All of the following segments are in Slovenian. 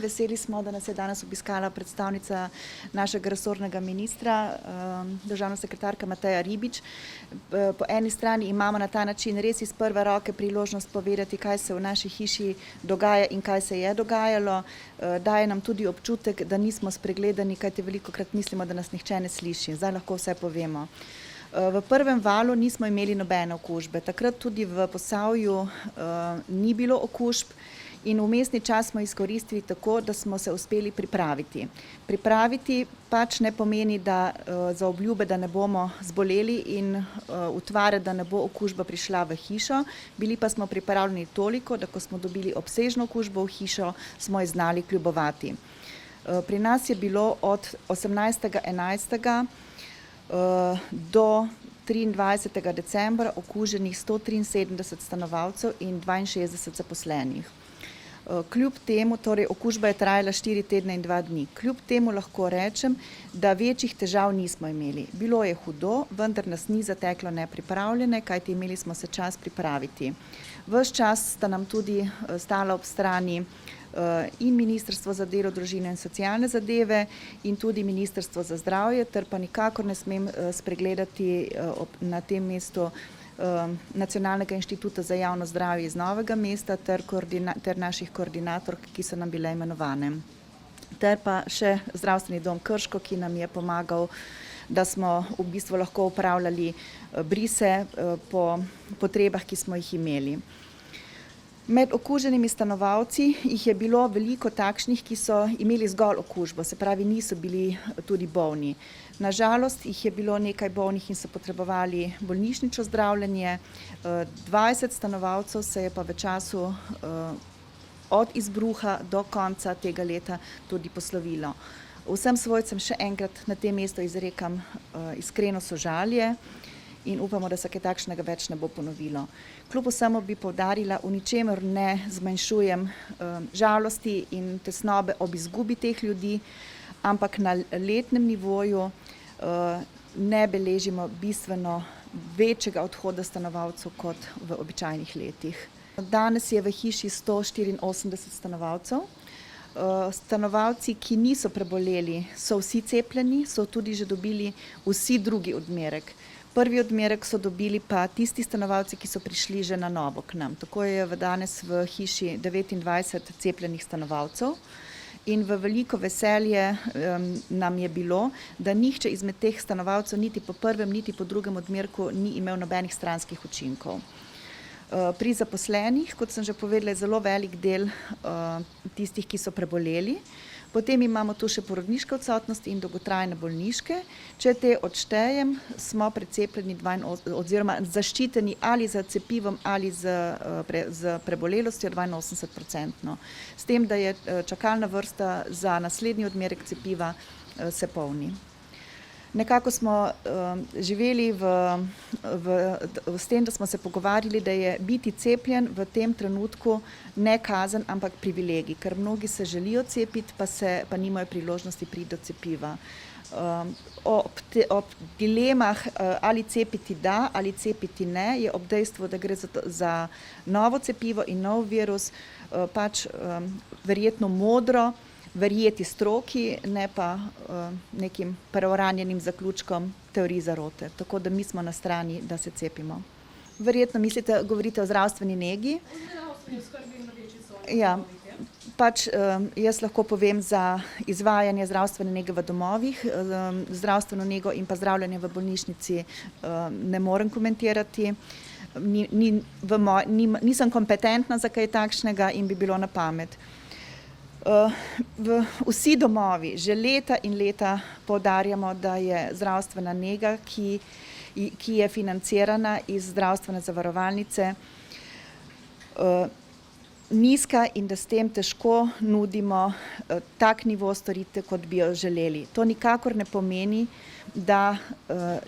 veseli smo, da nas je danes obiskala predstavnica našega resornega ministra, državna sekretarka Mateja Ribič. Po eni strani imamo na ta način res iz prve roke priložnost povedati, kaj se v naši hiši dogaja in kaj se je dogajalo. Daje nam tudi občutek, da nismo spregledani, kajti velikokrat mislimo, da nas nihče ne sliši. Zdaj lahko vse povemo. V prvem valu nismo imeli nobene okužbe. Takrat tudi v Posavju ni bilo okužb in vmesni čas smo izkoristili tako, da smo se uspeli pripraviti. Pripraviti pač ne pomeni, da za obljube, da ne bomo zboleli in utvare, da ne bo okužba prišla v hišo. Bili pa smo pripravljeni toliko, da ko smo dobili obsežno okužbo v hišo, smo jo znali kljubovati. Pri nas je bilo od 18.11. do 23. decembra okuženih 173 stanovalcev in 62 zaposlenih. Kljub temu, torej okužba je trajala 4 tedne in 2 dni. Kljub temu lahko rečem, da večjih težav nismo imeli. Bilo je hudo, vendar nas ni zateklo nepripravljene, kajti imeli smo se čas pripraviti. Ves čas sta nam tudi stala ob strani in Ministrstvo za delo, družino in socialne zadeve in tudi Ministrstvo za zdravje, ter pa nikakor ne smem spregledati na tem mestu Nacionalnega inštituta za javno zdravje iz Novega mesta ter naših koordinatork, ki so nam bile imenovane. Ter pa še Zdravstveni dom Krško, ki nam je pomagal, da smo v bistvu lahko upravljali brise po potrebah, ki smo jih imeli. Med okuženimi stanovalci jih je bilo veliko takšnih, ki so imeli zgolj okužbo, se pravi niso bili tudi bolni. Nažalost jih je bilo nekaj bolnih in so potrebovali bolnišnično zdravljenje. 20 stanovalcev se je pa v času od izbruha do konca tega leta tudi poslovilo. Vsem svojcem še enkrat na tem mestu izrekam iskreno sožalje in upamo, da se kaj takšnega več ne bo ponovilo. Kljub vsemu bi poudarila, v ničemer ne zmanjšujem žalosti in tesnobe ob izgubi teh ljudi, ampak na letnem nivoju ne beležimo bistveno večjega odhoda stanovalcev kot v običajnih letih. Danes je v hiši 184 stanovalcev. Stanovalci, ki niso preboleli, so vsi cepljeni, so tudi že dobili vsi drugi odmerek. Prvi odmerek so dobili pa tisti stanovalci, ki so prišli že na novo k nam. Tako je danes v hiši 29 cepljenih stanovalcev in v veliko veselje nam je bilo, da nihče izmed teh stanovalcev niti po prvem, niti po drugem odmerku ni imel nobenih stranskih učinkov. Pri zaposlenih, kot sem že povedala, je zelo velik del tistih, ki so preboleli. Potem imamo tu še porodniške odsotnosti in dolgotrajne bolniške. Če te odštejem, smo precepljeni oziroma zaščiteni ali z cepivom ali z prebolelostjo 82%. S tem, da je čakalna vrsta za naslednji odmerek cepiva se polni. Nekako smo živeli s tem, da smo se pogovarjali, da je biti cepljen v tem trenutku ne kazen, ampak privilegij, ker mnogi se želijo cepiti, pa nimajo priložnosti priti do cepiva. Ob dilemah ali cepiti da ali cepiti ne, je ob dejstvu, da gre za novo cepivo in nov virus, pač verjetno modro verjeti stroki, ne pa nekim preuranjenim zaključkom teorij zarote. Tako da mi smo na strani, da se cepimo. Verjetno govorite o zdravstveni negi? Ja, pač jaz lahko povem za izvajanje zdravstvene nege v domovih, zdravstveno nego in pa zdravljenje v bolnišnici ne morem komentirati. Nisem kompetentna za kaj takšnega in bi bilo na pamet. Vsi domovi že leta in leta poudarjamo, da je zdravstvena nega, ki je financirana iz zdravstvene zavarovalnice, nizka in da s tem težko nudimo tak nivo storitev, kot bi jo želeli. To nikakor ne pomeni, da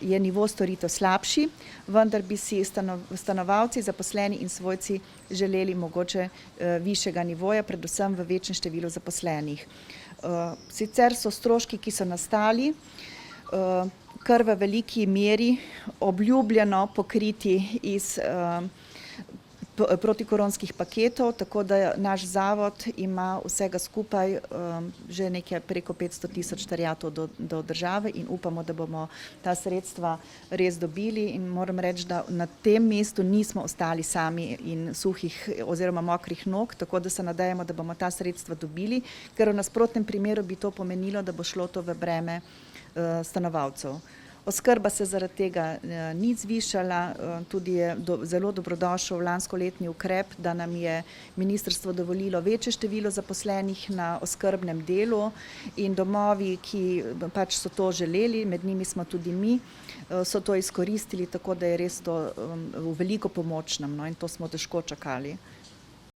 je nivo storitev slabši, vendar bi si stanovalci, zaposleni in svojci želeli mogoče višjega nivoja, predvsem v večjem številu zaposlenih. Sicer so stroški, ki so nastali, kar v veliki meri obljubljeno pokriti iz protikoronskih paketov, tako da naš zavod ima vsega skupaj že nekaj preko 500 000 terjatev do države in upamo, da bomo ta sredstva res dobili in moram reči, da na tem mestu nismo ostali sami in suhih oziroma mokrih nog, tako da se nadejamo, da bomo ta sredstva dobili, ker v nasprotnem primeru bi to pomenilo, da bo šlo to v breme stanovalcev. Oskrba se zaradi tega ni zvišala, tudi je zelo dobrodošel lanskoletni ukrep, da nam je ministrstvo dovolilo večje število zaposlenih na oskrbnem delu in domovi, ki pač so to želeli, med njimi smo tudi mi, so to izkoristili, tako da je res to v veliko pomoč nam, no, in to smo težko čakali.